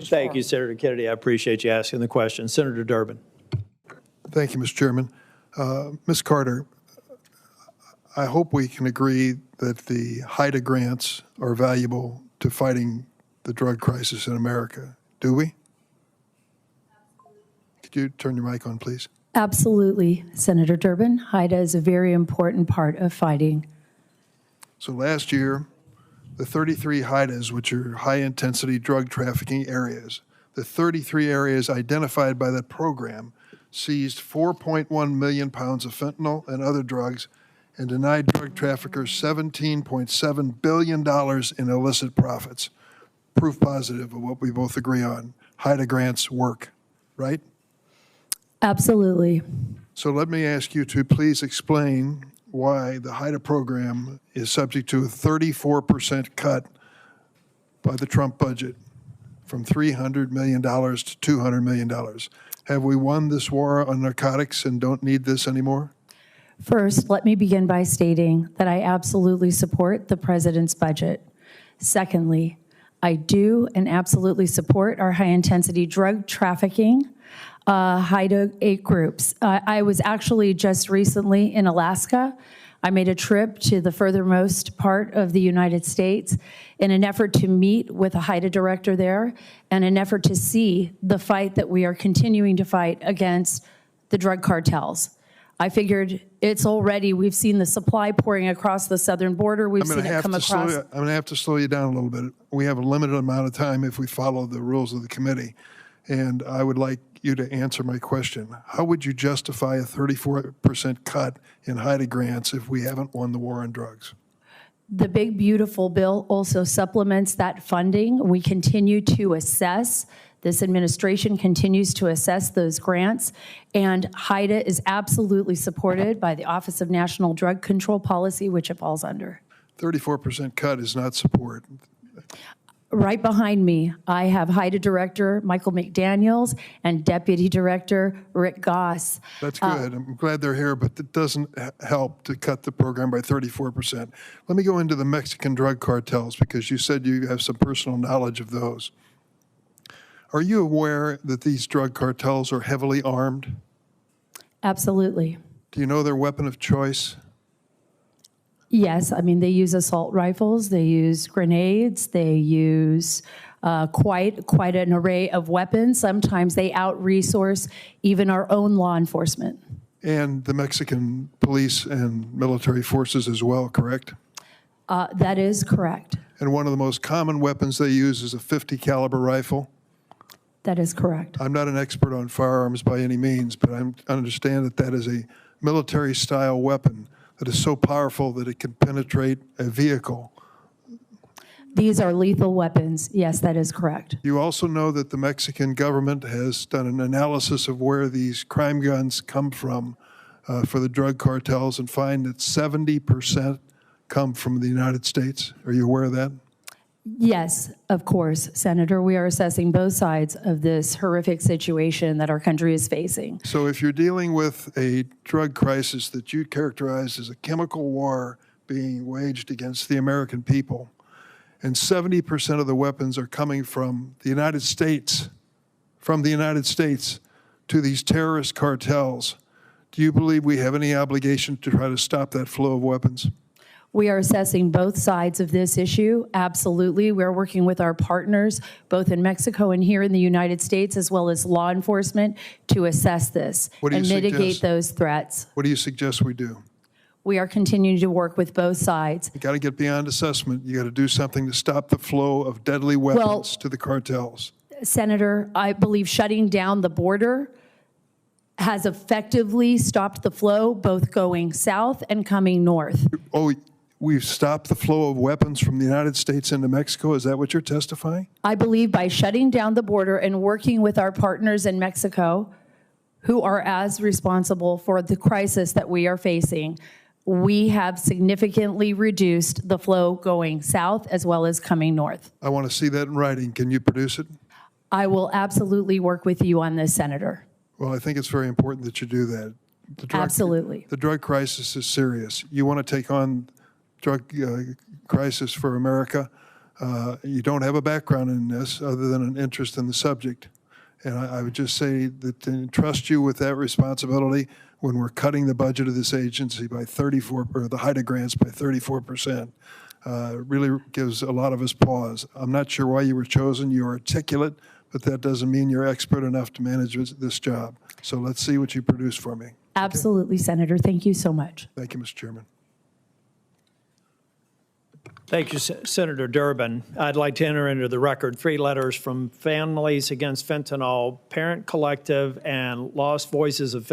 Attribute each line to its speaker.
Speaker 1: Thank you, Senator Kennedy. I appreciate you asking the question. Senator Durbin.
Speaker 2: Thank you, Mr. Chairman. Ms. Carter, I hope we can agree that the HIDTA grants are valuable to fighting the drug crisis in America. Do we? Could you turn your mic on, please?
Speaker 3: Absolutely, Senator Durbin. HIDTA is a very important part of fighting.
Speaker 2: So last year, the 33 HIDTAs, which are high-intensity drug trafficking areas, the 33 areas identified by that program seized 4.1 million pounds of fentanyl and other drugs and denied drug traffickers $17.7 billion in illicit profits. Proof positive of what we both agree on. HIDTA grants work, right?
Speaker 3: Absolutely.
Speaker 2: So let me ask you to please explain why the HIDTA program is subject to a 34% cut by the Trump budget from $300 million to $200 million. Have we won this war on narcotics and don't need this anymore?
Speaker 3: First, let me begin by stating that I absolutely support the president's budget. Secondly, I do and absolutely support our high-intensity drug trafficking HIDTA 8 groups. I was actually just recently in Alaska. I made a trip to the furthermost part of the United States in an effort to meet with a HIDTA director there and an effort to see the fight that we are continuing to fight against the drug cartels. I figured it's already, we've seen the supply pouring across the southern border. We've seen it come across.
Speaker 2: I'm going to have to slow you down a little bit. We have a limited amount of time if we follow the rules of the committee. And I would like you to answer my question. How would you justify a 34% cut in HIDTA grants if we haven't won the war on drugs?
Speaker 3: The big, beautiful bill also supplements that funding. We continue to assess. This administration continues to assess those grants, and HIDTA is absolutely supported by the Office of National Drug Control Policy, which it falls under.
Speaker 2: 34% cut is not support.
Speaker 3: Right behind me, I have HIDTA Director Michael McDaniels and Deputy Director Rick Goss.
Speaker 2: That's good. I'm glad they're here, but it doesn't help to cut the program by 34%. Let me go into the Mexican drug cartels because you said you have some personal knowledge of those. Are you aware that these drug cartels are heavily armed?
Speaker 3: Absolutely.
Speaker 2: Do you know their weapon of choice?
Speaker 3: Yes, I mean, they use assault rifles, they use grenades, they use quite an array of weapons. Sometimes they out-resource even our own law enforcement.
Speaker 2: And the Mexican police and military forces as well, correct?
Speaker 3: That is correct.
Speaker 2: And one of the most common weapons they use is a .50 caliber rifle?
Speaker 3: That is correct.
Speaker 2: I'm not an expert on firearms by any means, but I understand that that is a military-style weapon that is so powerful that it can penetrate a vehicle.
Speaker 3: These are lethal weapons. Yes, that is correct.
Speaker 2: You also know that the Mexican government has done an analysis of where these crime guns come from for the drug cartels and find that 70% come from the United States. Are you aware of that?
Speaker 3: Yes, of course, Senator. We are assessing both sides of this horrific situation that our country is facing.
Speaker 2: So if you're dealing with a drug crisis that you characterize as a chemical war being waged against the American people, and 70% of the weapons are coming from the United States, to these terrorist cartels, do you believe we have any obligation to try to stop that flow of weapons?
Speaker 3: We are assessing both sides of this issue. Absolutely. We're working with our partners, both in Mexico and here in the United States, as well as law enforcement, to assess this and mitigate those threats.
Speaker 2: What do you suggest we do?
Speaker 3: We are continuing to work with both sides.
Speaker 2: You got to get beyond assessment. You got to do something to stop the flow of deadly weapons to the cartels.
Speaker 3: Senator, I believe shutting down the border has effectively stopped the flow, both going south and coming north.
Speaker 2: Oh, we've stopped the flow of weapons from the United States into Mexico? Is that what you're testifying?
Speaker 3: I believe by shutting down the border and working with our partners in Mexico, who are as responsible for the crisis that we are facing, we have significantly reduced the flow going south as well as coming north.
Speaker 2: I want to see that in writing. Can you produce it?
Speaker 3: I will absolutely work with you on this, Senator.
Speaker 2: Well, I think it's very important that you do that.
Speaker 3: Absolutely.
Speaker 2: The drug crisis is serious. You want to take on drug crisis for America, You don't have a background in this other than an interest in the subject. And I would just say that to entrust you with that responsibility when we're cutting the budget of this agency by 34, or the HIDTA grants by 34%, really gives a lot of us pause. I'm not sure why you were chosen. You're articulate, but that doesn't mean you're expert enough to manage this job. So let's see what you produce for me.
Speaker 3: Absolutely, Senator. Thank you so much.
Speaker 2: Thank you, Mr. Chairman.
Speaker 1: Thank you, Senator Durbin. I'd like to enter into the record 3 letters from Families Against Fentanyl, Parent Collective, and Lost Voices of Fentanyl